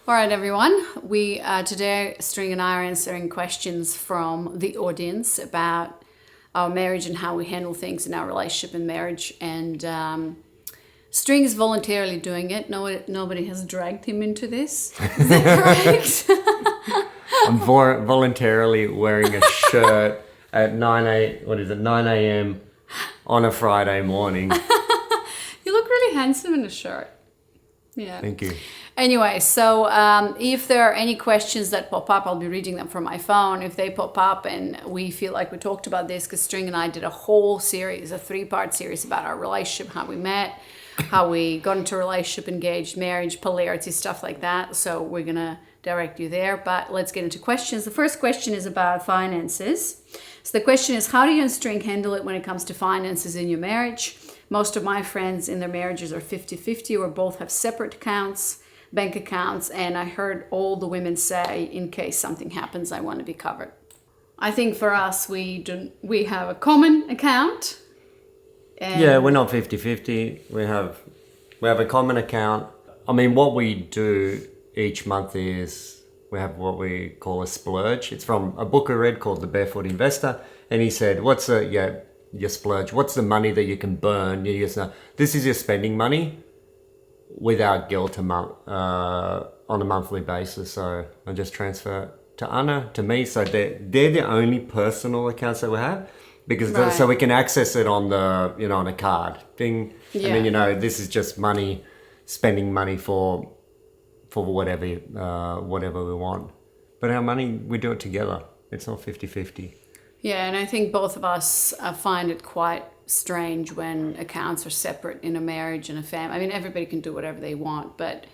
All right, everyone. We today, String and I are answering questions from the audience about our marriage and how we handle things in our relationship and marriage. And String is voluntarily doing it. Nobody has dragged him into this. Is that correct? I'm voluntarily wearing a shirt at 9 a.m. on a Friday morning. You look really handsome in a shirt. Yeah. Thank you. Anyway, so if there are any questions that pop up, I'll be reading them from my phone. If they pop up and we feel like we talked about this, because String and I did a whole series, a 3-part series about our relationship, how we met, how we got into a relationship, engaged, marriage, polarity, stuff like that. So we're going to direct you there. But let's get into questions. The first question is about finances. So the question is, how do you and String handle it when it comes to finances in your marriage? Most of my friends in their marriages are 50-50 or both have separate accounts, bank accounts, and I heard all the women say, in case something happens, I want to be covered. I think for us, we have a common account. And Yeah, we're not 50-50. We have a common account. I mean, what we do each month is we have what we call a splurge. It's from a book I read called The Barefoot Investor, and he said, your splurge, what's the money that you can burn? You just know this is your spending money without guilt on a monthly basis. So I just transfer to Anna, to me. So they're the only personal accounts that we have, because Right. so we can access it on on a card thing. Yeah. And then this is just money, spending money for whatever we want. But our money, we do it together. It's not 50-50. Yeah, and I think both of us find it quite strange when accounts are separate in a marriage and a family. I mean, everybody can do whatever they want, but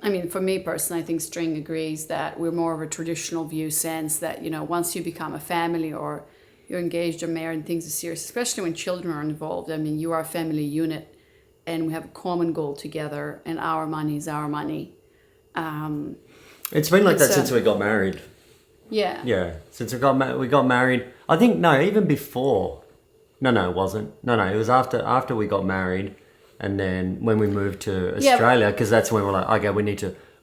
I mean, for me personally, I think String agrees that we're more of a traditional view sense that, once you become a family or you're engaged or married and things are serious, especially when children are involved. I mean, you are a family unit and we have a common goal together and our money is our money. It's been like that So- since we got married. Yeah. Yeah, since we got married. I think even before. No, it wasn't. No, it was after we got married, and then when we moved to Yeah. Australia, because that's when we're like, okay,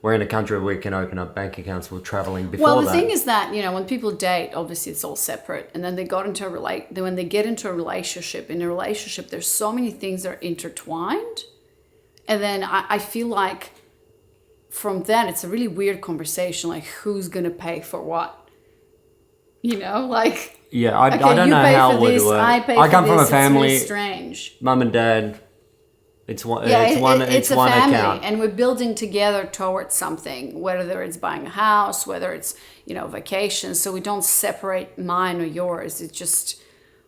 we're in a country where we can open up bank accounts. We're traveling before Well, the that. thing is that, when people date, obviously it's all separate. And then when they get into a relationship, in a relationship, there's so many things that are intertwined. And then I feel like from then, it's a really weird conversation, like who's going to pay for what? Like... Yeah, I Okay, don't you know pay how for it would this, work. I pay I for come from a this, it's family, really strange. mum and dad. It's one. Yeah, it's one. it's It's a one family, account. and we're building together towards something, whether it's buying a house, whether it's, vacations. So we don't separate mine or yours. It's just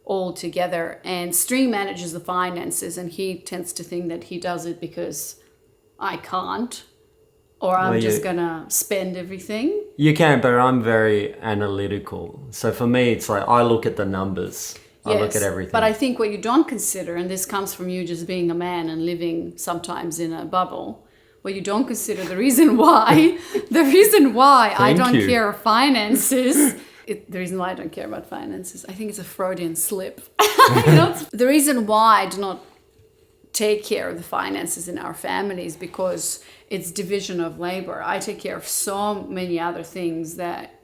all together. And String manages the finances, and he tends to think that he does it because I can't, or I'm just gonna spend everything. You can, but I'm very analytical. So for me, it's like I look at the numbers. I look at everything. But I think what you don't consider, and this comes from you just being a man and living sometimes in a bubble, what you don't consider the reason why I don't you. care of finances. The reason why I don't care about finances, I think it's a Freudian slip. The reason why I do not take care of the finances in our families because it's division of labor. I take care of so many other things that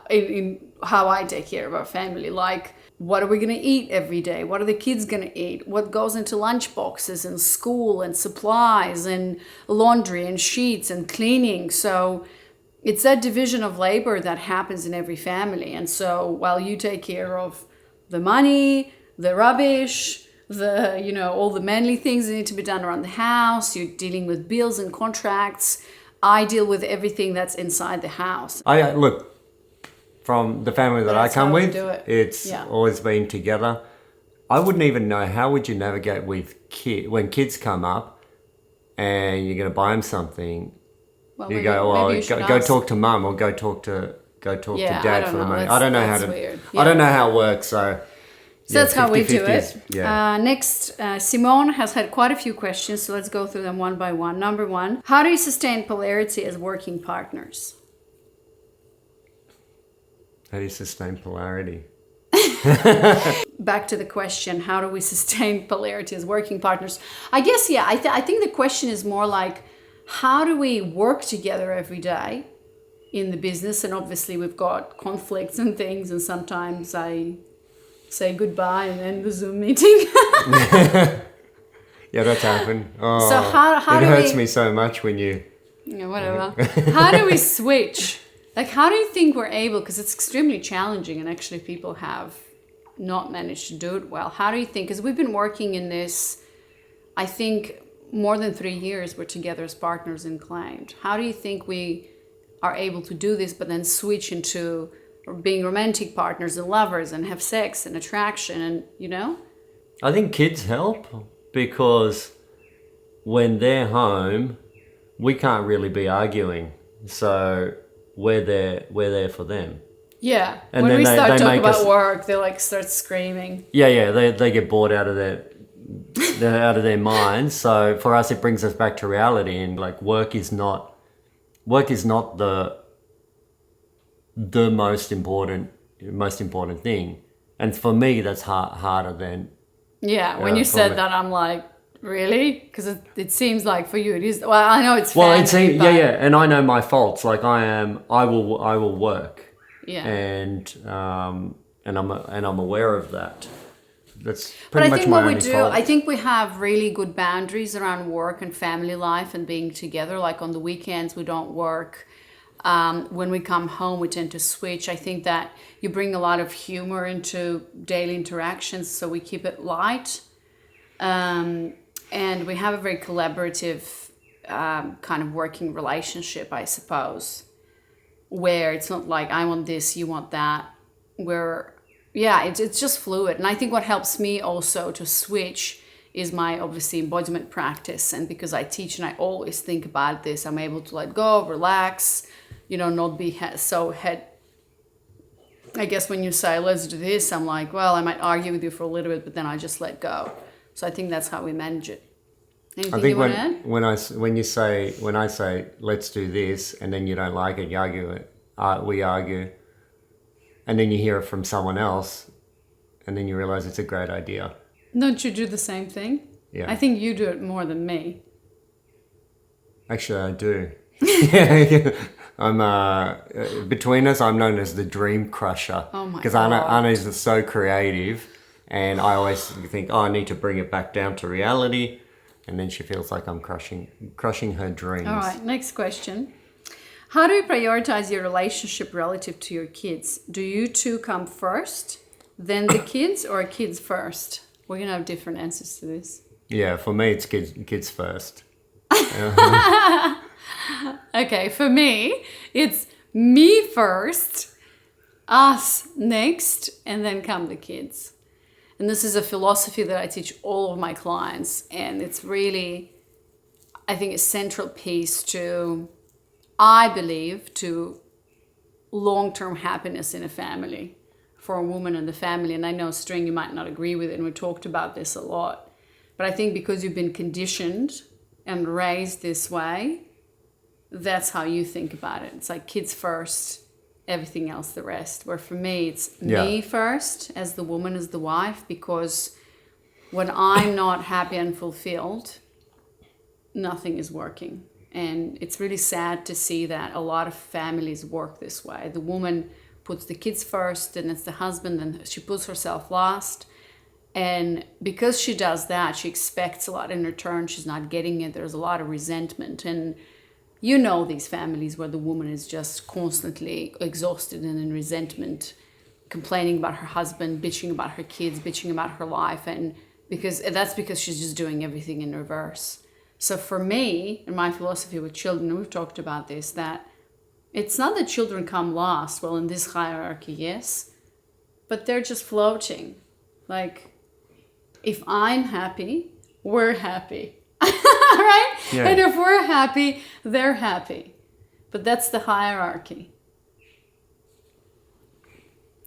in how I take care of our family, like what are we going to eat every day? What are the kids going to eat? What goes into lunch boxes and school and supplies and laundry and sheets and cleaning? So it's that division of labor that happens in every family. And so while you take care of the money, the rubbish, all the manly things that need to be done around the house, you're dealing with bills and contracts, I deal with everything that's inside the house. Look, from the family that I That's come how we with, do it. it's Yeah. always been together. I wouldn't even know, how would you navigate with when kids come up and you're going to buy them something? Well, You maybe- go, well, maybe you should go ask. talk to mum or go talk to Yeah, dad I don't for the know. money. That's- I don't know how that's to. weird. I Yeah. don't know how it works. So That's how we do 50-50 it. is- Yeah. Next, Simone has had quite a few questions, so let's go through them one by one. Number one, how do you sustain polarity as working partners? How do you sustain polarity? Back to the question, how do we sustain polarity as working partners? I guess, yeah, I think the question is more like, how do we work together every day in the business? And obviously we've got conflicts and things, and sometimes I say goodbye and end the Zoom meeting. Yeah, that's happened. Oh, So how it do hurts we... me so much when you... Yeah, whatever. How do we switch? Like, how do you think we're able, because it's extremely challenging and actually people have not managed to do it well. How do you think, because we've been working in this, I think more than 3 years we're together as partners in Claimed. How do you think we are able to do this, but then switch into being romantic partners and lovers and have sex and attraction and, you know? I think kids help because when they're home, we can't really be arguing. So we're there for them. Yeah. And when then we they start talking make about us- work, they like start screaming. Yeah, they get bored out of they're out of their minds. So for us, it brings us back to reality, and like work is not the most important thing. And for me, that's harder than... Yeah, when Yeah, you said probably. that, I'm like, really? Because it seems like for you it is. Well, I know it's Well, family, it seems, but and I know my faults. Like I will work, yeah. and I'm aware of that. That's But pretty I much think my what we only do, fault. I think we have really good boundaries around work and family life and being together. Like on the weekends, we don't work. When we come home, we tend to switch. I think that you bring a lot of humor into daily interactions, so we keep it light. And we have a very collaborative kind of working relationship, I suppose, where it's not like I want this, you want that. It's just fluid. And I think what helps me also to switch is my obviously embodiment practice. And because I teach and I always think about this, I'm able to let go, relax, not be so head. I guess when you say, let's do this, I'm like, well, I might argue with you for a little bit, but then I just let go. So I think that's how we manage it. Anything I think you want to add? when I say let's do this, and then you don't like it, you argue it. We argue, and then you hear it from someone else, and then you realize it's a great idea. Don't you do the same thing? Yeah. I think you do it more than me. Actually, I do. I'm between us. I'm known as the dream crusher. Oh my Because God. Anna's so creative, and I always think, I need to bring it back down to reality, and then she feels like I'm crushing her dreams. All right, next question. How do you prioritize your relationship relative to your kids? Do you two come first, then the kids, or kids first? We're going to have different answers to this. Yeah, for me, it's kids first. Okay, for me, it's me first, us next, and then come the kids. And this is a philosophy that I teach all of my clients. And it's really, I think, a central piece to, I believe, to long-term happiness in a family, for a woman and the family. And I know, String, you might not agree with it, and we talked about this a lot. But I think because you've been conditioned and raised this way, that's how you think about it. It's like kids first, everything else the rest. Where for me, it's me first as the woman, as the wife, because when I'm not happy and fulfilled, nothing is working. And it's really sad to see that a lot of families work this way. The woman puts the kids first, and it's the husband, and she puts herself last. And because she does that, she expects a lot in return. She's not getting it. There's a lot of resentment. And you know these families where the woman is just constantly exhausted and in resentment, complaining about her husband, bitching about her kids, bitching about her life. And that's because she's just doing everything in reverse. So for me, in my philosophy with children, we've talked about this, that it's not that children come last. Well, in this hierarchy, yes, but they're just floating. Like, if I'm happy, we're happy. Right? Yeah. And if we're happy, they're happy. But that's the hierarchy.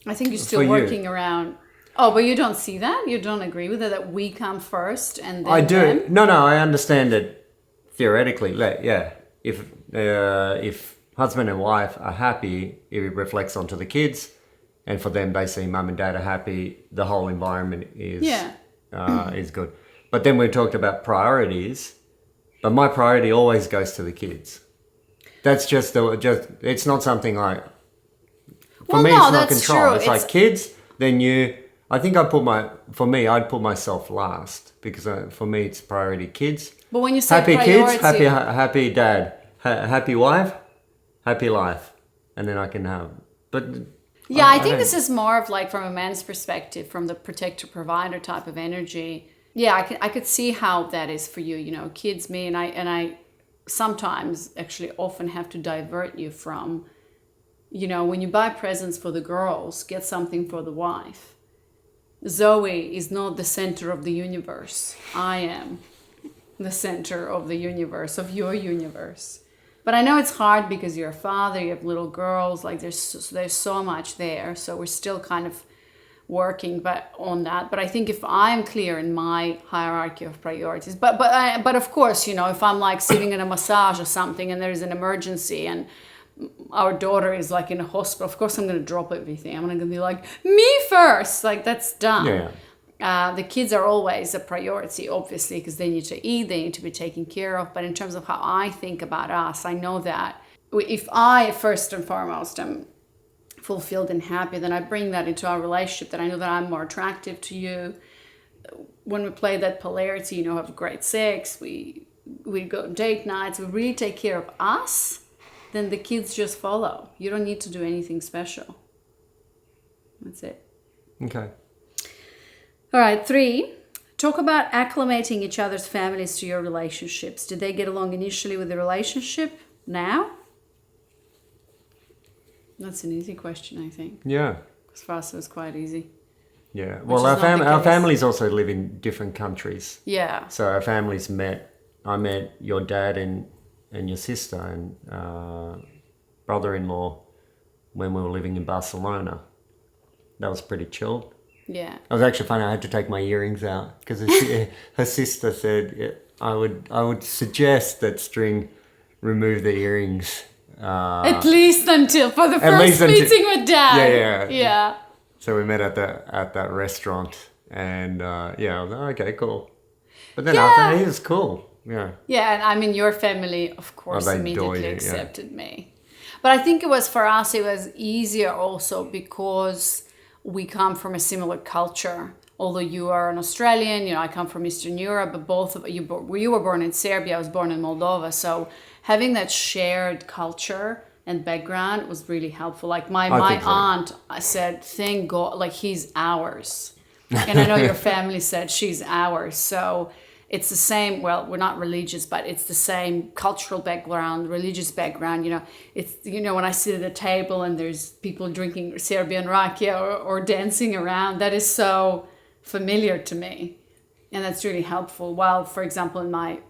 I think you're still For you. working around. Oh, but you don't see that? You don't agree with it, that we come first and then I do. them? No, I understand it theoretically. Yeah, if husband and wife are happy, it reflects onto the kids, and for them, they see mum and dad are happy. The whole environment is good. But then we talked about priorities. But my priority always goes to the kids. That's just it's not something like, for me, it's not that's control. true. It's like kids, then you. I think I'd put myself last because for me it's priority kids. But when you say happy priority, kids, happy dad, happy wife, happy life, and then I can have. But yeah, I think this is more of like from a man's perspective, from the protector provider type of energy. Yeah, I could see how that is for you. You know, kids, me, and I sometimes actually often have to divert you from, you know, when you buy presents for the girls, get something for the wife. Zoe is not the center of the universe. I am the center of the universe, of your universe. But I know it's hard because you're a father, you have little girls, like there's so much there. So we're still kind of working on that. But I think if I'm clear in my hierarchy of priorities, but of course, you know, if I'm like sitting in a massage or something and there's an emergency and our daughter is like in a hospital, of course I'm going to drop everything. I'm going to be like, me first, like that's dumb. Yeah. The kids are always a priority, obviously, because they need to eat, they need to be taken care of. But in terms of how I think about us, I know that if I first and foremost am fulfilled and happy, then I bring that into our relationship, that I know that I'm more attractive to you. When we play that polarity, you know, have great sex, we go on date nights, we really take care of us, then the kids just follow. You don't need to do anything special. That's it. Okay. All right, 3, talk about acclimating each other's families to your relationships. Did they get along initially with the relationship? Now? That's an easy question, I think. Yeah. Because for us, it was quite easy. Yeah. Well, our families also live in different countries. Yeah. So our families met. I met your dad and your sister and brother-in-law when we were living in Barcelona. That was pretty chilled. Yeah. It was actually funny. I had to take my earrings out because her sister said I would suggest that String remove the earrings. At least until for the first meeting with Dad. Yeah. So we met at that restaurant, and I was like, okay, cool. But then after, he was cool. Yeah. Yeah, and I mean, your family, of course, immediately accepted me. But I think it was for us, it was easier also because we come from a similar culture. Although you are an Australian, you know, I come from Eastern Europe, but both of you were born in Serbia, I was born in Moldova. So having that shared culture and background was really helpful. Like my aunt said, thank God, like he's ours. And I know your family said she's ours. So it's the same, well, we're not religious, but it's the same cultural background, religious background. You know, it's, you know, when I sit at a table and there's people drinking Serbian rakia or dancing around, that is so familiar to me. And that's really helpful. While, for example, in my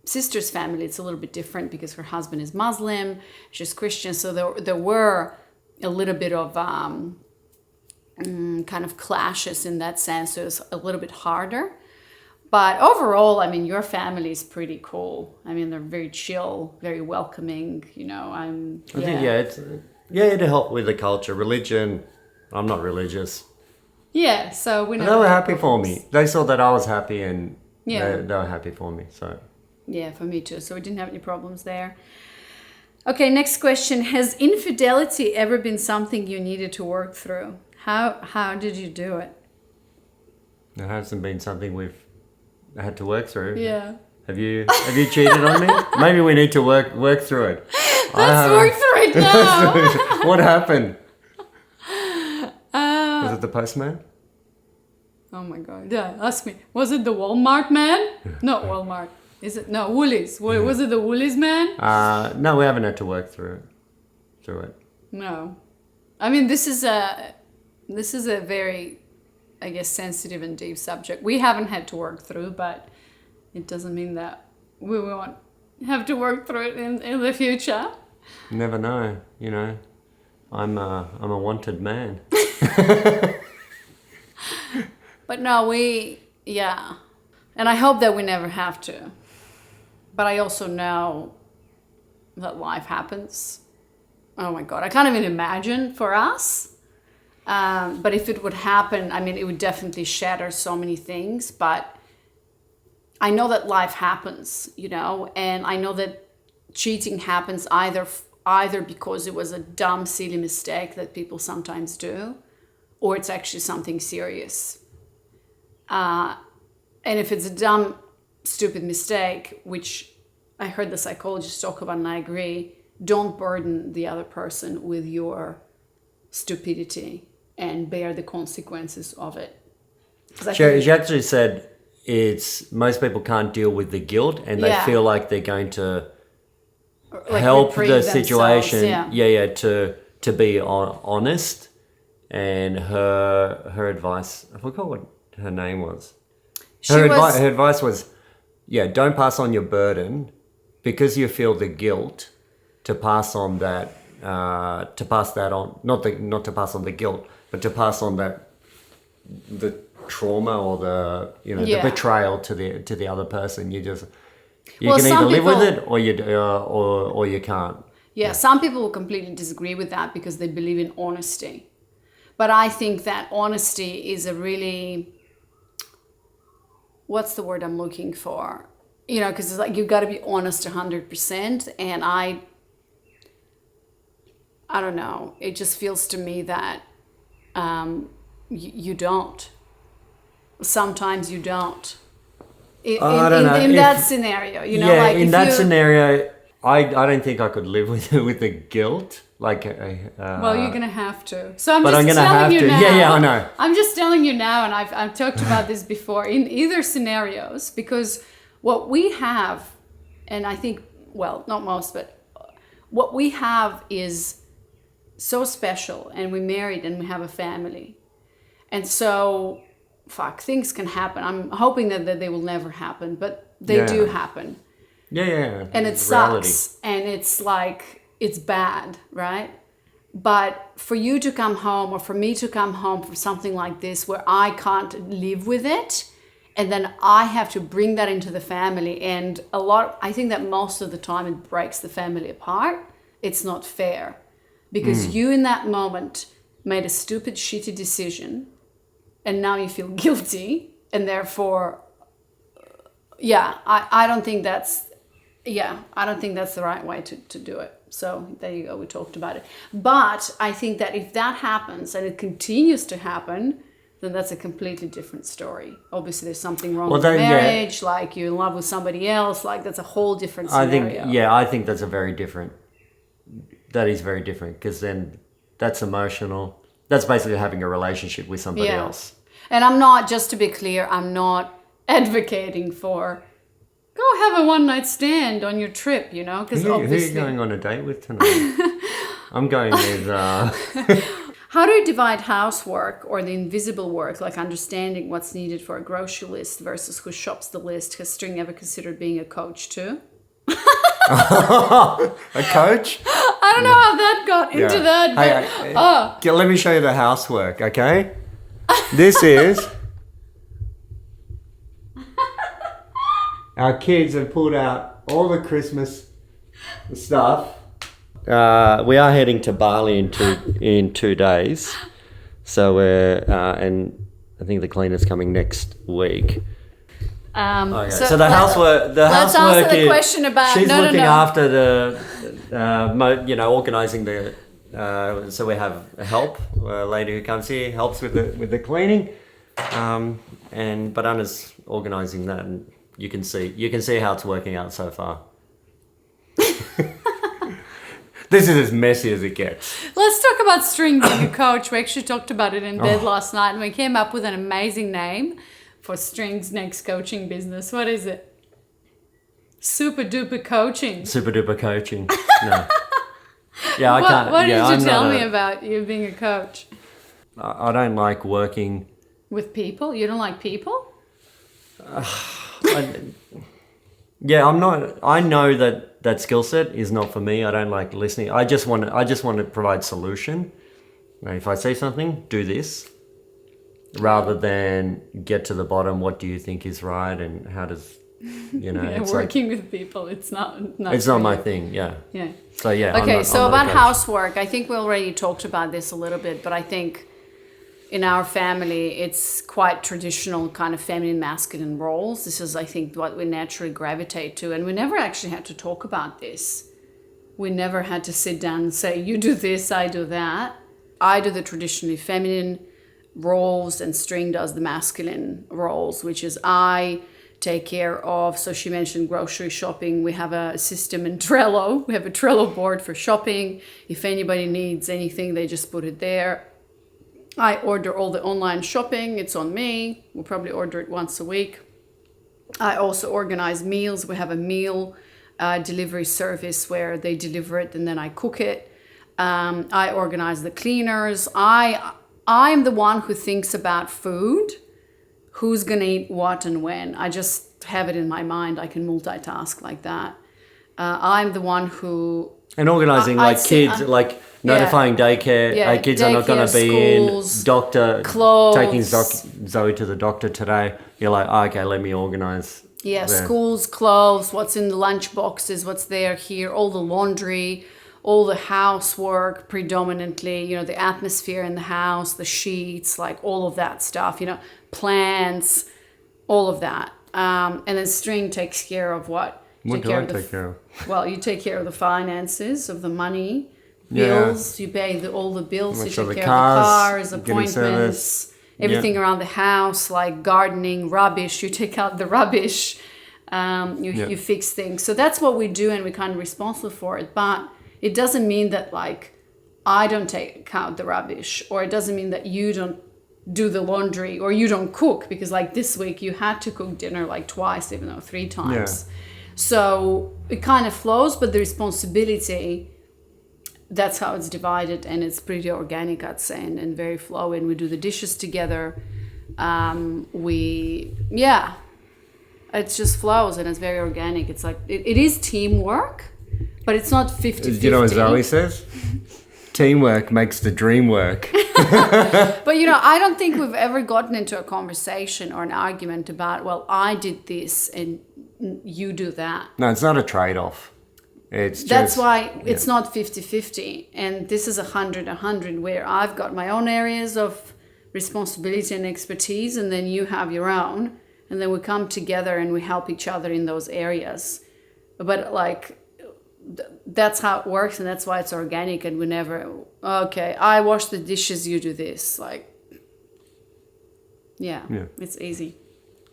sister's family, it's a little bit different because her husband is Muslim, she's Christian. So there were a little bit of kind of clashes in that sense. So it was a little bit harder. But overall, I mean, your family is pretty cool. I mean, they're very chill, very welcoming. You know, I think it helped with the culture, religion. I'm not religious. Yeah, so we know. They were happy for me. They saw that I was happy, and they were happy for me. So yeah, for me too. So we didn't have any problems there. Okay, next question: has infidelity ever been something you needed to work through? How did you do it? It hasn't been something I had to work through. Yeah. Have you cheated on me? Maybe we need to work through it. Let's work through it now. What happened? Was it the postman? Oh my God! Yeah, ask me. Was it the Walmart man? Not Walmart. Is it no Woolies? Was it the Woolies man? No, we haven't had to work through it. No, I mean this is a very, I guess, sensitive and deep subject. We haven't had to work through, but it doesn't mean that we won't have to work through it in the future. You never know, you know. I'm a wanted man. But no, and I hope that we never have to. But I also know that life happens. Oh my God, I can't even imagine for us. But if it would happen, I mean, it would definitely shatter so many things. But I know that life happens, you know, and I know that cheating happens either because it was a dumb, silly mistake that people sometimes do, or it's actually something serious. And if it's a dumb, stupid mistake, which I heard the psychologists talk about and I agree, don't burden the other person with your stupidity and bear the consequences of it. She actually said most people can't deal with the guilt and they feel like they're going to help the situation to be honest. And her advice, I forgot what her name was. Her advice was, don't pass on your burden because you feel the guilt, to pass on that, not to pass on the guilt, but to pass on the trauma or the betrayal to the other person. You can either live with it or you can't. Yeah, some people will completely disagree with that because they believe in honesty. But I think that honesty is a really, what's the word I'm looking for? You know, because it's like you've got to be honest 100%. And I don't know. It just feels to me that you don't. Sometimes you don't. In that scenario, you know, like in that scenario, I don't think I could live with the guilt. Like, well, you're gonna have to. So I'm telling you now. Yeah, I know. I'm just telling you now, and I've talked about this before in either scenarios, because what we have, and I think, well, not most, but what we have is so special, and we're married and we have a family, and so things can happen. I'm hoping that they will never happen, but they do happen. Yeah. And it sucks, and it's like, it's bad, right? But for you to come home, or for me to come home for something like this where I can't live with it, and then I have to bring that into the family, and I think that most of the time it breaks the family apart. It's not fair, because you in that moment made a stupid, shitty decision, and now you feel guilty, and therefore, I don't think that's the right way to do it. So there you go, we talked about it. But I think that if that happens and it continues to happen, then that's a completely different story. Obviously, there's something wrong with marriage, like you're in love with somebody else, like that's a whole different scenario. I think that is very different, because then that's emotional. That's basically having a relationship with somebody else. And I'm not, just to be clear, I'm not advocating for go have a one-night stand on your trip, you know, because obviously... Who are you going on a date with tonight? I'm going with... How do you divide housework or the invisible work, like understanding what's needed for a grocery list versus who shops the list? Has String ever considered being a coach too? A coach? I don't know how that got into that, but... Let me show you the housework, okay? This is... Our kids have pulled out all the Christmas stuff. We are heading to Bali in 2 days, so and I think the cleaner's coming next week. Okay. So the housework. Let's answer the question about. She's looking after the, organising the. So we have help. A lady who comes here helps with the cleaning, but Anna's organising that. And, you can see how it's working out so far. This is as messy as it gets. Let's talk about String being a coach. We actually talked about it in bed last night, and we came up with an amazing name for String's next coaching business. What is it? Super duper coaching. Super duper coaching. No. Yeah, I can't. What did you tell me about you being a coach? I don't like working with people. You don't like people? I'm not. I know that skill set is not for me. I don't like listening. I just want to provide solution. If I say something, do this, rather than get to the bottom. What do you think is right, and how does it's working with people? It's not. It's not my thing. Yeah. Yeah. So yeah. Okay. So about housework, I think we already talked about this a little bit, but I think in our family, it's quite traditional kind of feminine, masculine roles. This is, I think, what we naturally gravitate to. And we never actually had to talk about this. We never had to sit down and say, you do this, I do that. I do the traditionally feminine roles and String does the masculine roles, which is I take care of, so she mentioned grocery shopping. We have a system in Trello. We have a Trello board for shopping. If anybody needs anything, they just put it there. I order all the online shopping. It's on me. We'll probably order it once a week. I also organize meals. We have a meal delivery service where they deliver it and then I cook it. I organize the cleaners. I'm the one who thinks about food, who's going to eat what and when. I just have it in my mind. I can multitask like that. I'm the one who... And organising kids, notifying daycare. Kids are not going to be schools, in. Doctor, clothes. Taking Zoe to the doctor today. You're like, okay, let me organise. Yeah, schools, clothes, what's in the lunch boxes, what's there, here, all the laundry, all the housework predominantly, the atmosphere in the house, the sheets, like all of that stuff, plants, all of that. And then String takes care of what? What do I take care of? Well, you take care of the finances, of the money, bills. You pay all the bills. You take care of the cars, appointments, everything around the house, like gardening, rubbish. You take out the rubbish. You fix things. So that's what we do, and we're kind of responsible for it. But it doesn't mean that I don't take out the rubbish, or it doesn't mean that you don't do the laundry or you don't cook, because this week you had to cook dinner twice, even though 3 times. Yeah. So it kind of flows, but the responsibility, that's how it's divided, and it's pretty organic, I'd say, and very flowing. We do the dishes together. It just flows, and it's very organic. It's it is teamwork, but it's not 50-50. You know what Zoe says? Teamwork makes the dream work. But, I don't think we've ever gotten into a conversation or an argument about, well, I did this and you do that. No, it's not a trade-off. That's why it's not 50-50. And this is 100-100, where I've got my own areas of responsibility and expertise, and then you have your own. And then we come together and we help each other in those areas. But that's how it works, and that's why it's organic, and we never, okay, I wash the dishes, you do this. It's easy.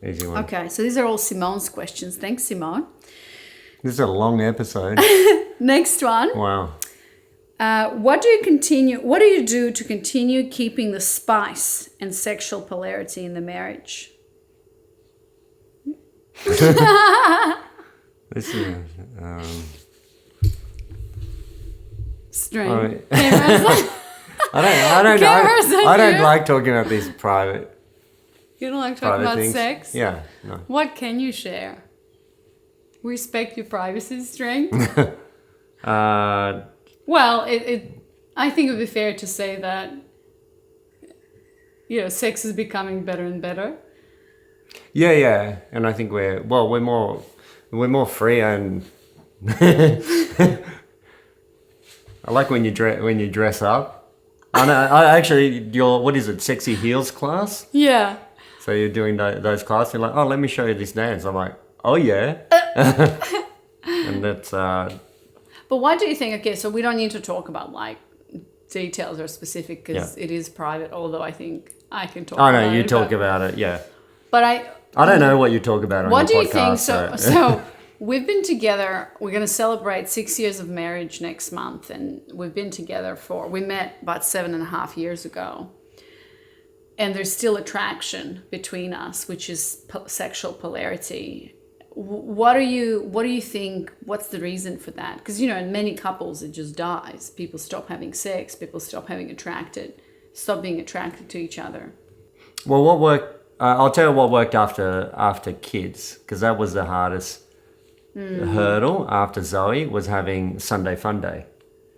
Easy one. Okay, so these are all Simone's questions. Thanks, Simone. This is a long episode. Next one. Wow. What do you do to continue keeping the spice and sexual polarity in the marriage? This is String. I don't like talking about these private. You don't like talking about things. sex? Yeah, no. What can you share? Respect your privacy, String. Well, I think it would be fair to say that sex is becoming better and better. Yeah, and I think we're more free, and I like when you dress up. I actually, what is it, sexy heels class? Yeah. So you're doing those classes, you're like, oh, let me show you this dance. I'm like, oh yeah. And that's... But what do you think? Okay, so we don't need to talk about details or specific, because it is private, although I think I can talk about it. Oh no, you talk about it, yeah. But I don't know what you talk about on your podcast. What do you think? So we've been together, we're going to celebrate 6 years of marriage next month, and we've been together we met about 7.5 years ago. And there's still attraction between us, which is sexual polarity. What do you think, what's the reason for that? Because, in many couples, it just dies. People stop having sex, people stop being attracted to each other. Well, what worked, I'll tell you what worked after kids, because that was the hardest hurdle after Zoe, was having Sunday fun day.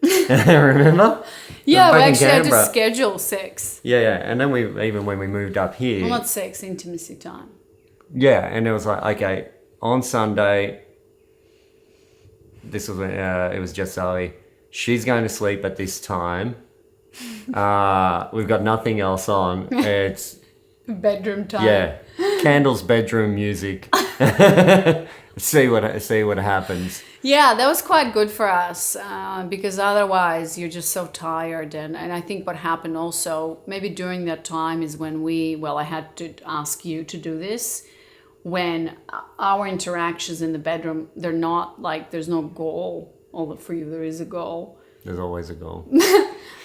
Remember? Yeah, we actually had to schedule sex. Yeah, and then when we moved up here... Well, not sex, intimacy time. Yeah, and it was okay, on Sunday, this was when it was just Zoe. She's going to sleep at this time. We've got nothing else on. It's Bedroom time. yeah, candles, bedroom music. see what happens. Yeah, that was quite good for us because otherwise you're just so tired. And I think what happened also, maybe during that time, is when I had to ask you to do this, when our interactions in the bedroom, they're not like, there's no goal, although for you there is a goal. There's always a goal.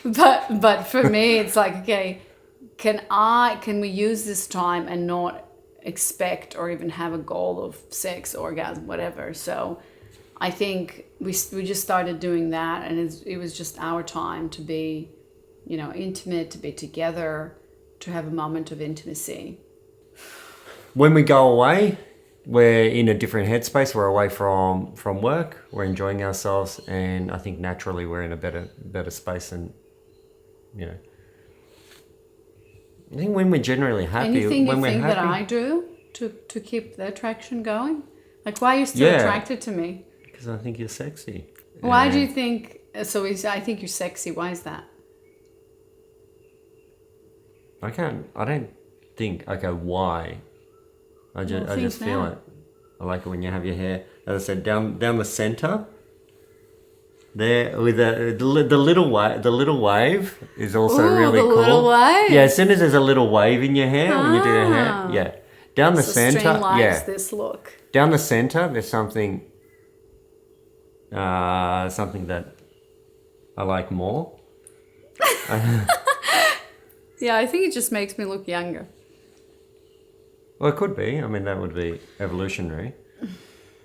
But for me, it's like, okay, can we use this time and not expect or even have a goal of sex, orgasm, whatever. So I think we just started doing that, and it was just our time to be, intimate, to be together, to have a moment of intimacy. When we go away, we're in a different headspace. We're away from work. We're enjoying ourselves, and I think naturally we're in a better space. And I think when we're generally happy, Anything when you we're think happy, that I do to keep the attraction going? Like, why are you still attracted to me? because I think you're sexy. Why do you think? I think you're sexy. Why is that? I don't think. Okay, why? I just feel it. I like it when you have your hair, as I said, down the center. There with the little wave is also really cool. Little wave. Yeah, as soon as there's a little wave in your hair when you do your hair, yeah. Down the center, Stream likes yeah. this look. Down the center, there's something that I like more. Yeah, I think it just makes me look younger. Well, it could be. I mean, that would be evolutionary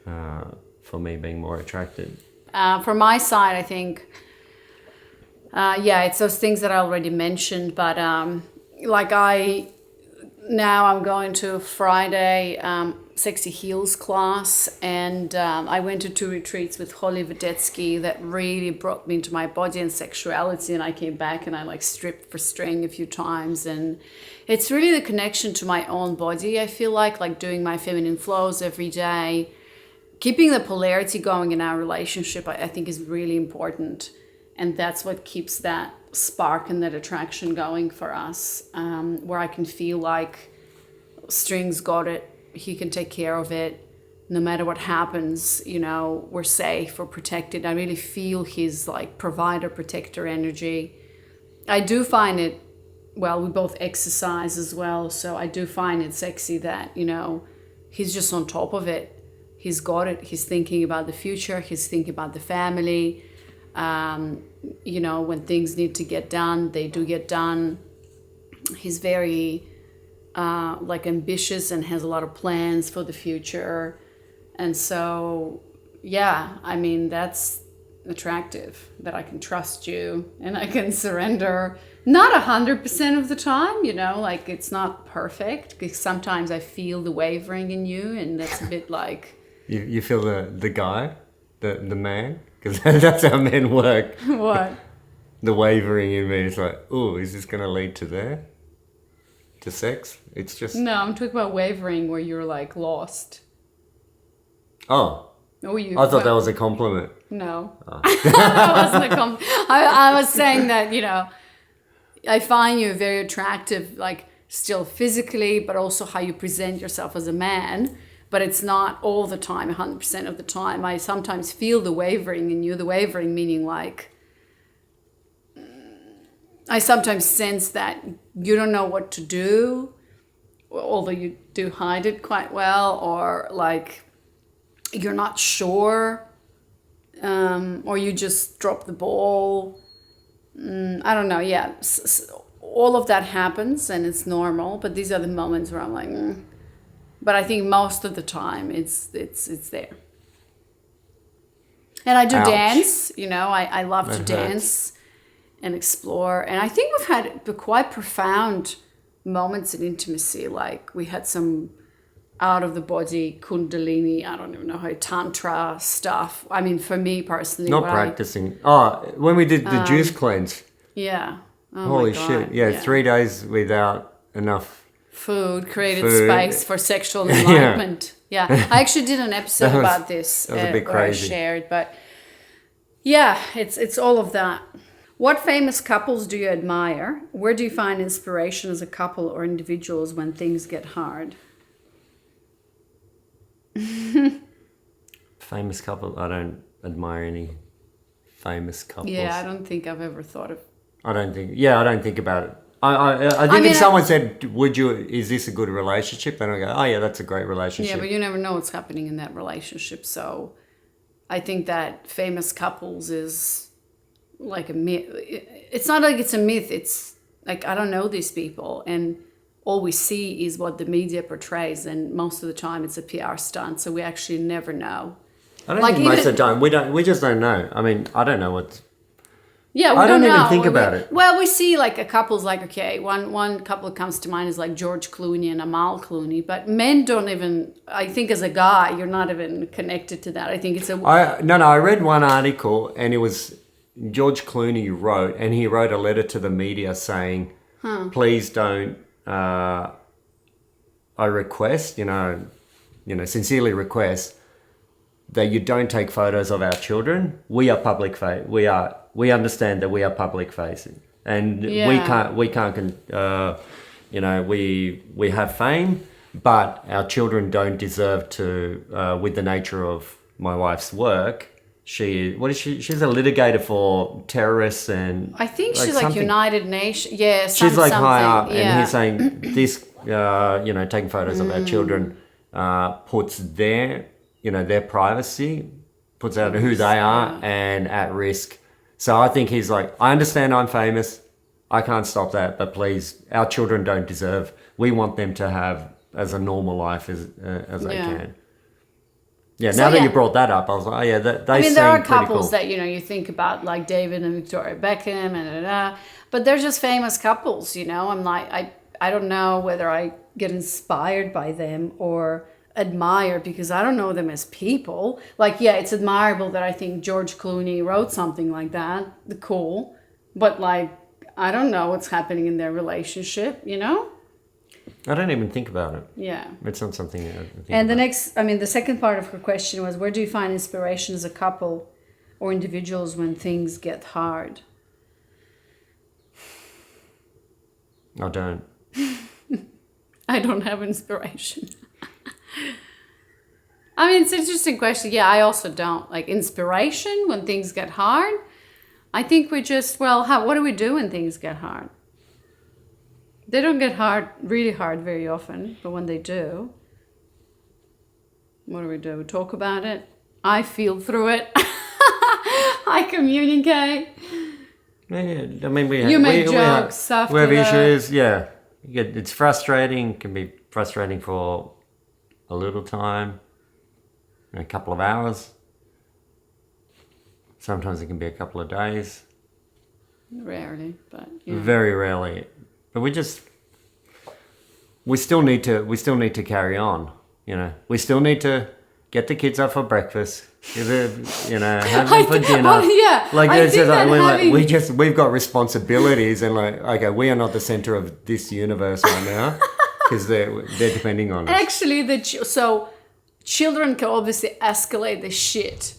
for me being more attracted. From my side, I think, it's those things that I already mentioned. But now I'm going to Friday Sexy Heels class, and I went to 2 retreats with Holly Vedetsky that really brought me into my body and sexuality, and I came back and I stripped for string a few times, and it's really the connection to my own body. I feel like doing my feminine flows every day, keeping the polarity going in our relationship, I think is really important, and that's what keeps that spark and that attraction going for us, where I can feel like String's got it, he can take care of it, no matter what happens, we're safe, we're protected. I really feel his provider, protector energy. I do find it, we both exercise as well, so I do find it sexy that, he's just on top of it. He's got it. He's thinking about the future. He's thinking about the family. When things need to get done, they do get done. He's very ambitious and has a lot of plans for the future. And so, that's attractive, that I can trust you and I can surrender. Not 100% of the time, it's not perfect, because sometimes I feel the wavering in you, and that's a bit like... You feel the guy, the man? Because that's how men work. What? The wavering in me is like, oh, is this going to lead to there? To sex? It's just... No, I'm talking about wavering where you're lost. Oh. I thought that was a compliment. No. Oh. That wasn't a compliment. I was saying that, I find you very attractive, still physically, but also how you present yourself as a man. But it's not all the time, 100% of the time. I sometimes feel the wavering in you. The wavering meaning I sometimes sense that you don't know what to do, although you do hide it quite well, or you're not sure, or you just drop the ball. I don't know. Yeah, all of that happens and it's normal. But these are the moments where I'm like. But I think most of the time it's there. And I do dance. I love to dance and explore. And I think we've had quite profound moments in intimacy. We had some out of the body kundalini, I don't even know how, tantra stuff. I mean, for me personally. Not practicing. When we did the juice cleanse. Yeah. Oh Holy my God. shit. Yeah, 3 days without enough food created space for sexual enlightenment. Yeah. I actually did an episode about this that was a bit where crazy. I shared, but yeah, it's all of that. What famous couples do you admire? Where do you find inspiration as a couple or individuals when things get hard? Famous couple? I don't admire any famous couples. Yeah, I don't think I've ever thought of. I don't think about it. I think if someone said, is this a good relationship? Then I go, oh yeah, that's a great relationship. Yeah, but you never know what's happening in that relationship. So I think that famous couples is like a myth. It's not like it's a myth. It's like, I don't know these people. And all we see is what the media portrays. And most of the time it's a PR stunt. So we actually never know. I don't think most of the time. We just don't know. I mean, I don't know what's... Yeah, I don't even think about it. Well, we see like a couple's like, okay, one couple that comes to mind is like George Clooney and Amal Clooney, but men don't even, I think as a guy, you're not even connected to that. I think it's a... I read one article and it was George Clooney he wrote a letter to the media saying, please don't, I request, sincerely request that you don't take photos of our children. We are public face. We understand that we are public facing, and we can't. We have fame, but our children don't deserve to. With the nature of my wife's work, she's a litigator for terrorists and. I think she's like United Nations. Yeah, she's like something. High up, yeah. and he's saying this. Taking photos of our children puts their privacy, puts out who they are, and at risk. So I think he's like, I understand I'm famous, I can't stop that, but please, our children don't deserve. We want them to have as a normal life as they can. Yeah. Now that you brought that up, I was like, oh yeah, there are couples that you think about, like David and Victoria Beckham and but they're just famous couples. I'm like, I don't know whether I get inspired by them or admire, because I don't know them as people. Like, yeah, it's admirable that I think George Clooney wrote something like that. Cool. But like, I don't know what's happening in their relationship, I don't even think about it. Yeah. It's not something I think And about. The second part of her question was, where do you find inspiration as a couple or individuals when things get hard? I don't. I don't have inspiration. It's an interesting question. Yeah, I also don't. Like, inspiration when things get hard? I think we just, what do we do when things get hard? They don't get really hard very often, but when they do, what do? We talk about it. I feel through it. I communicate. Yeah, we make jokes after we have that. issues, yeah. It's frustrating. It can be frustrating for a little time, a couple of hours. Sometimes it can be a couple of days. Rarely, but very rarely. But we still need to carry on. We still need to get the kids up for breakfast. Have them for dinner. We've got responsibilities, and we are not the center of this universe right now. Because they're depending on us. Actually, so children can obviously escalate the shit.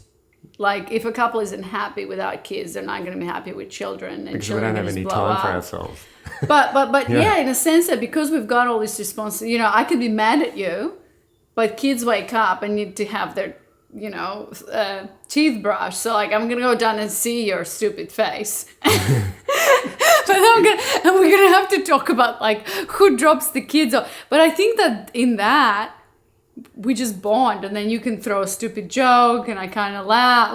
Like, if a couple isn't happy without kids, they're not going to be happy with children. And because we don't have any time for ourselves. But yeah, in a sense that because we've got all this responsibility, I could be mad at you, but kids wake up and need to have their, teeth brushed. So like, I'm going to go down and see your stupid face. But we're gonna have to talk about like who drops the kids off. But I think that in that we just bond, and then you can throw a stupid joke, and I kind of laugh,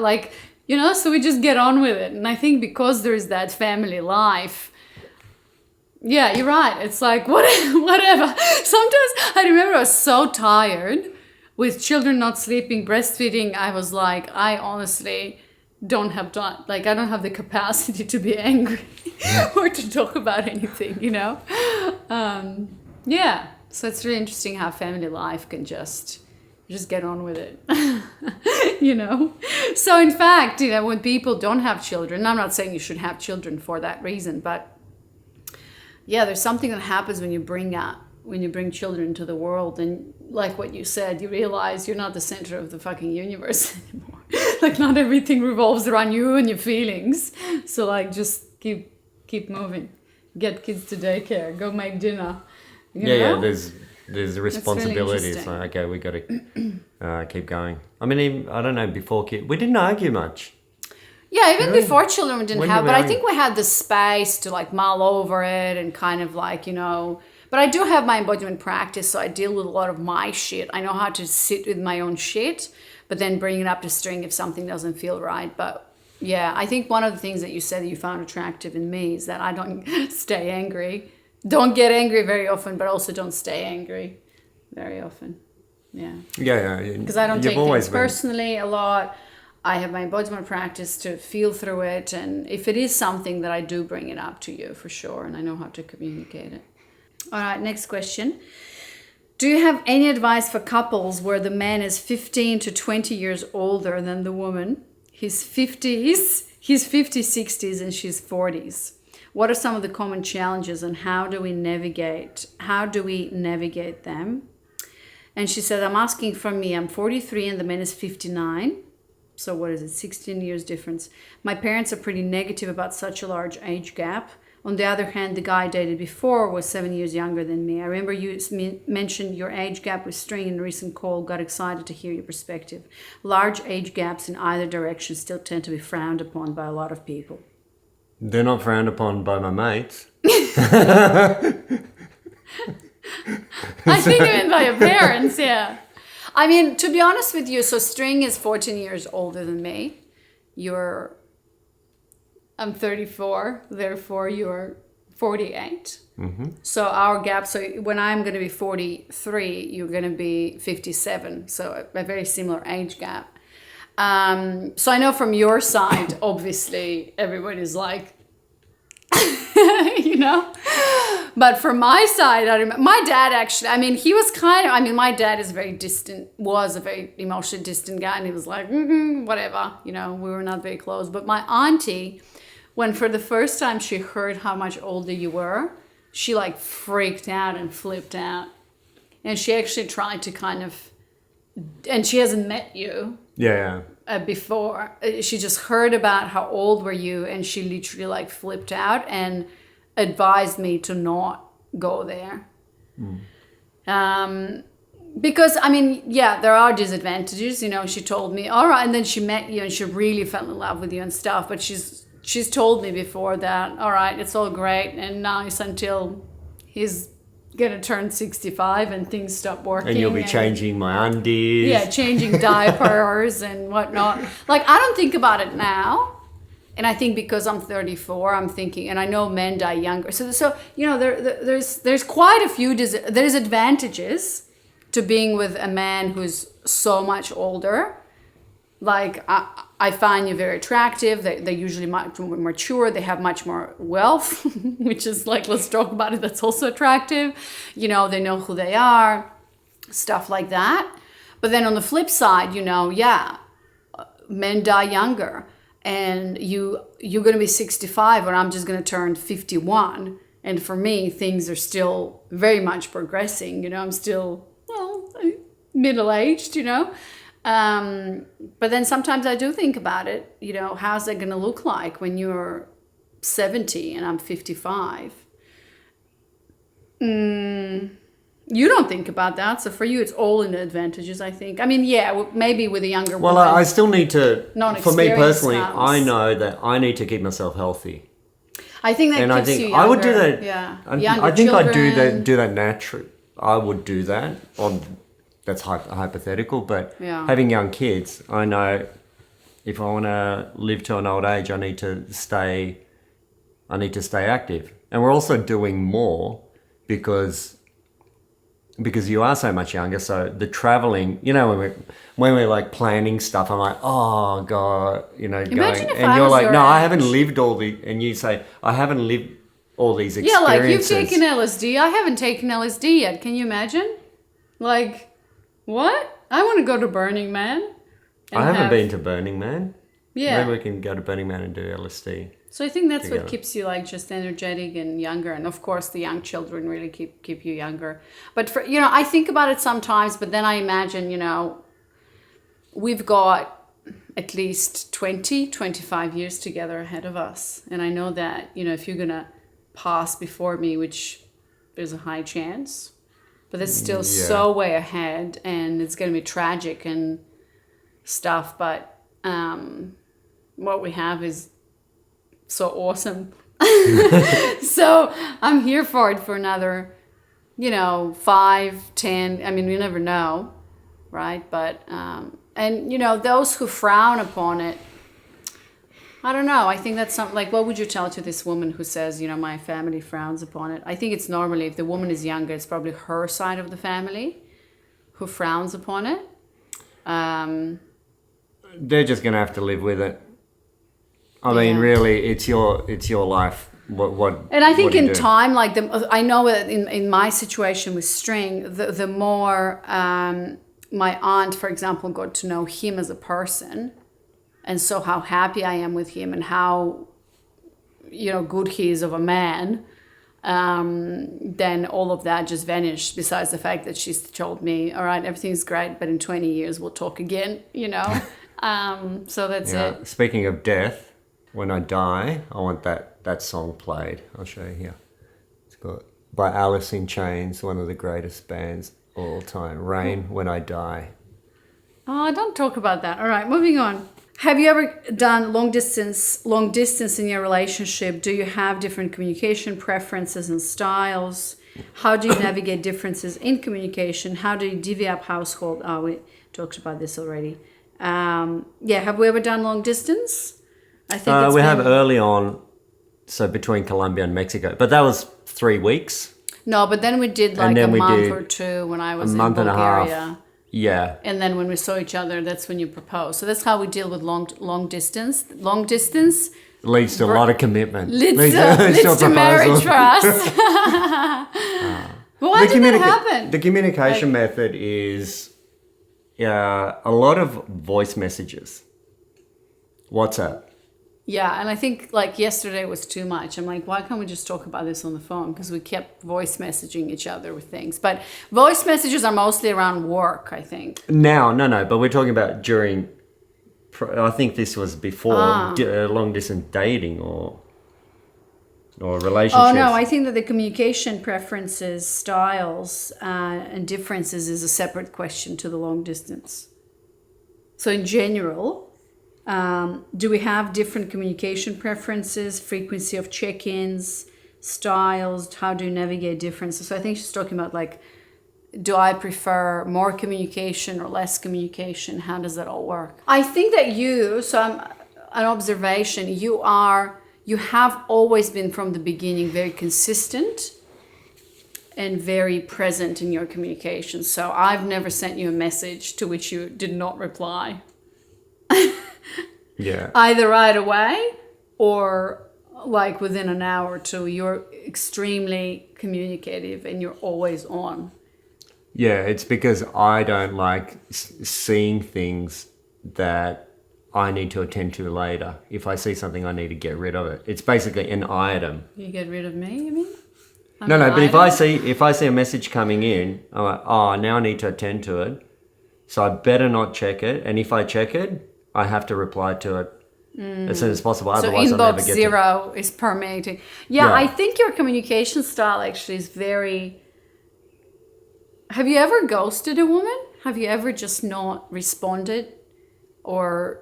so we just get on with it. And I think because there's that family life, yeah, you're right. It's like whatever. Sometimes I remember I was so tired with children not sleeping, breastfeeding. I was like, I honestly don't have time. Like, I don't have the capacity to be angry or to talk about anything, Yeah. So it's really interesting how family life can just get on with it, So in fact, when people don't have children, I'm not saying you should have children for that reason, but yeah, there's something that happens when you bring children into the world, and like what you said, you realize you're not the center of the fucking universe anymore. Like, not everything revolves around you and your feelings. So like, just keep moving. Get kids to daycare. Go make dinner. Yeah. There's responsibilities. interesting. Like, okay, we got to keep going. I mean, even, I don't know. Before kids, we didn't argue much. Yeah, even before children we didn't When have, did but we I argue? think we had the space to like mull over it and kind of like, but I do have my embodiment practice, so I deal with a lot of my shit. I know how to sit with my own shit, but then bring it up to string if something doesn't feel right. But yeah, I think one of the things that you said that you found attractive in me is that I don't stay angry. Don't get angry very often, but also don't stay angry very often. Yeah. Yeah. Because I don't take things personally a lot. I have my embodiment practice to feel through it. And if it is something that I do bring it up to you for sure. And I know how to communicate it. All right, next question. Do you have any advice for couples where the man is 15 to 20 years older than the woman? He's 50s, 60s, and she's 40s. What are some of the common challenges and how do we navigate them? And she said, I'm asking from me, I'm 43 and the man is 59. So what is it, 16 years difference. My parents are pretty negative about such a large age gap. On the other hand, the guy I dated before was 7 years younger than me. I remember you mentioned your age gap with String in a recent call. Got excited to hear your perspective. Large age gaps in either direction still tend to be frowned upon by a lot of people. They're not frowned upon by my mates. I think even by your parents, yeah. I mean, to be honest with you, so String is 14 years older than me. I'm 34, therefore you're 48. Mm-hmm. So our gap, so when I'm going to be 43, you're going to be 57. So a very similar age gap. So I know from your side, obviously, everybody's like, But from my side, I remember my dad actually, he was my dad is was a very emotionally distant guy. And he was like, whatever, we were not very close. But my auntie, when for the first time she heard how much older you were, she like freaked out and flipped out. And she actually tried to and she hasn't met you. Yeah. Before. She just heard about how old were you and she literally like flipped out and advised me to not go there. Because there are disadvantages, she told me, all right, and then she met you and she really fell in love with you and stuff, but she's told me before that, all right, it's all great and nice until he's gonna turn 65 and things stop working. And you'll be changing my undies. Yeah, changing diapers and whatnot. Like, I don't think about it now. And I think because I'm 34, I'm thinking, and I know men die younger. So there's quite a few, there's advantages to being with a man who's so much older. Like, I find you very attractive. They're usually much more mature. They have much more wealth, which is like, let's talk about it. That's also attractive. They know who they are, stuff like that. But then on the flip side, men die younger. And you're going to be 65 and I'm just going to turn 51. And for me, things are still very much progressing. I'm still, middle-aged, But then sometimes I do think about it, how's that going to look like when you're 70 and I'm 55? You don't think about that. So for you, it's all in the advantages, I think. Maybe with a younger woman. Well, I still need to, for me personally, counts. I know that I need to keep myself healthy. I think that keeps you younger. I would do that. Yeah. I think I'd do that naturally. I would do that. That's hypothetical, but having young kids, I know if I want to live to an old age, I need to stay active. And we're also doing more because you are so much younger. So the traveling, when we're like planning stuff, I'm like, oh God, Imagine going, if and I you're was like, your no, I age. haven't lived all the, and you say, I haven't lived all these Yeah, experiences. like you've taken LSD. I haven't taken LSD yet. Can you imagine? Like, what? I want to go to Burning Man. I haven't been to Burning Man. Yeah. Maybe we can go to Burning Man and do LSD. So I think that's together. what keeps you like just energetic and younger. And of course the young children really keep you younger. But I think about it sometimes, but then I imagine, we've got at least 20, 25 years together ahead of us. And I know that, if you're going to pass before me, which there's a high chance, but it's still so way ahead, and it's going to be tragic and stuff. But what we have is so awesome. So I'm here for it for another, 5, 10. I mean, you never know, right? But, and, those who frown upon it, I don't know. I think that's something like, what would you tell to this woman who says, my family frowns upon it? I think it's normally, if the woman is younger, it's probably her side of the family who frowns upon it. They're just going to have to live with it. I mean, really, it's your life. What? And I think in do? time, like I know that in my situation with String, the more my aunt, for example, got to know him as a person, and so how happy I am with him and how good he is of a man, then all of that just vanished. Besides the fact that she's told me, all right, everything's great, but in 20 years we'll talk again. So that's it. Speaking of death, when I die, I want that song played. I'll show you here. It's got by Alice in Chains, one of the greatest bands of all time. Rain When I Die. Oh, don't talk about that. All right, moving on. Have you ever done long distance in your relationship? Do you have different communication preferences and styles? How do you navigate differences in communication? How do you divvy up household? Oh, we talked about this already. Have we ever done long distance? I think we have early on, so between Colombia and Mexico, but that was 3 weeks. No, but then we did like a month or two when I was in Bulgaria. And a half. Yeah. And then when we saw each other, that's when you proposed. So that's how we deal with long distance. Long distance leads to a lot of commitment. Leads to marriage for us. Why did that happen? The communication method is a lot of voice messages. WhatsApp. Yeah, and I think like yesterday was too much. I'm like, why can't we just talk about this on the phone? Because we kept voice messaging each other with things. But voice messages are mostly around work, I think. Now, no, but we're talking about during, I think this was before long distance dating or relationships. Oh, no, I think that the communication preferences, styles, and differences is a separate question to the long distance. So in general, do we have different communication preferences, frequency of check-ins, styles? How do you navigate differences? So I think she's talking about like, do I prefer more communication or less communication? How does that all work? I think that an observation, you have always been from the beginning very consistent and very present in your communication. So I've never sent you a message to which you did not reply. Yeah. Either right away or like within an hour or two. You're extremely communicative and you're always on. Yeah, it's because I don't like seeing things that I need to attend to later. If I see something, I need to get rid of it. It's basically an item. You get rid of me, you mean? No, but if I see a message coming in, I'm like, oh, now I need to attend to it. So I better not check it. And if I check it, I have to reply to it as soon as possible. Otherwise, so inbox zero is permeating. Yeah, I think your communication style actually is very... Have you ever ghosted a woman? Have you ever just not responded or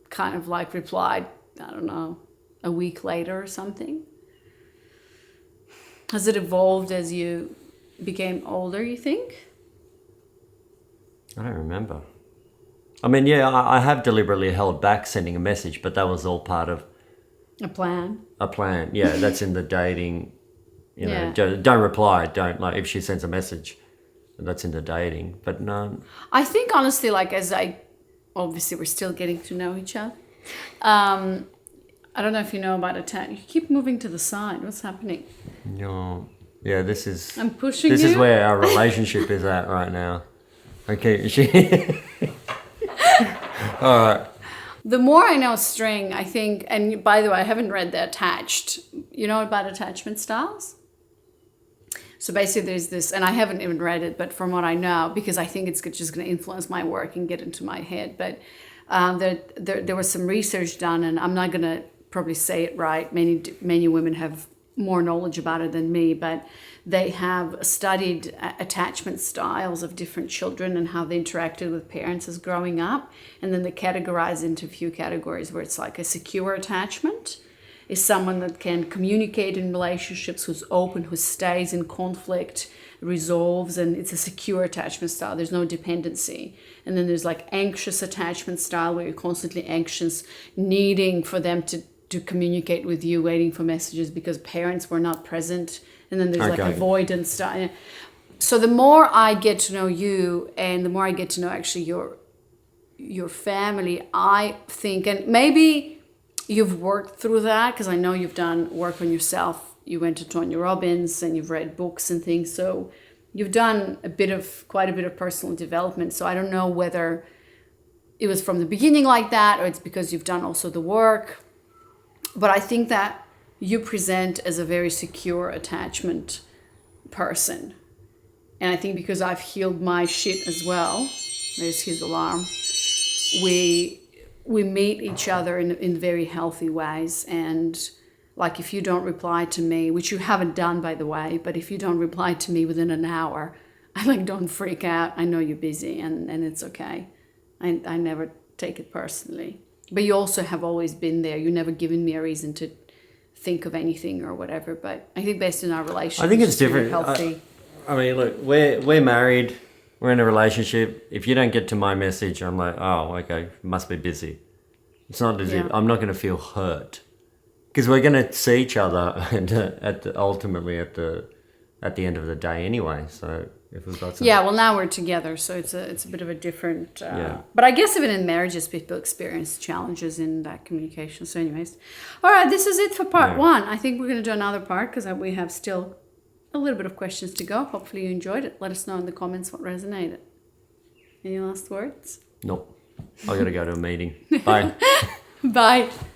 kind of like replied, I don't know, a week later or something? Has it evolved as you became older, you think? I don't remember. I mean, yeah, I have deliberately held back sending a message, but that was all part of... A plan? A plan, yeah. That's in the dating, don't reply. Don't, like, if she sends a message, that's in the dating. But no. I think, honestly, like, obviously, we're still getting to know each other. I don't know if you know about attachment. You keep moving to the side. What's happening? No. Yeah, this is... I'm pushing you. This is where our relationship is at right now. Okay, all right. The more I know String, I think, and by the way, I haven't read The Attached. You know about attachment styles? So basically there's this, and I haven't even read it, but from what I know, because I think it's just going to influence my work and get into my head, but there was some research done, and I'm not going to probably say it right. Many women have more knowledge about it than me, but they have studied attachment styles of different children and how they interacted with parents as growing up, and then they categorize into a few categories where it's like a secure attachment is someone that can communicate in relationships, who's open, who stays in conflict, resolves, and it's a secure attachment style. There's no dependency. And then there's like anxious attachment style, where you're constantly anxious, needing for them to communicate with you, waiting for messages because parents were not present. And then there's like avoidance style. So the more I get to know you, and the more I get to know actually your family, I think, and maybe you've worked through that, because I know you've done work on yourself. You went to Tony Robbins and you've read books and things. So you've done quite a bit of personal development. So I don't know whether it was from the beginning like that, or it's because you've done also the work. But I think that you present as a very secure attachment person. And I think because I've healed my shit as well, there's his alarm, we meet each other in very healthy ways. And like, if you don't reply to me, which you haven't done, by the way, but if you don't reply to me within an hour, I like, don't freak out. I know you're busy, and it's okay. I never take it personally. But you also have always been there. You've never given me a reason to think of anything or whatever. But I think based on our relationship, I think it's different. Healthy. I mean, look, we're married. We're in a relationship. If you don't get to my message, I'm like, oh, okay, must be busy. It's not as if I'm not going to feel hurt, because we're going to see each other ultimately at the end of the day anyway. So if we've got something. Yeah, well, now we're together, so it's a bit of a different. But I guess even in marriages, people experience challenges in that communication. So, anyways, all right, this is it for part one. I think we're going to do another part because we have still a little bit of questions to go. Hopefully you enjoyed it. Let us know in the comments what resonated. Any last words? Nope. I got to go to a meeting. Bye. Bye.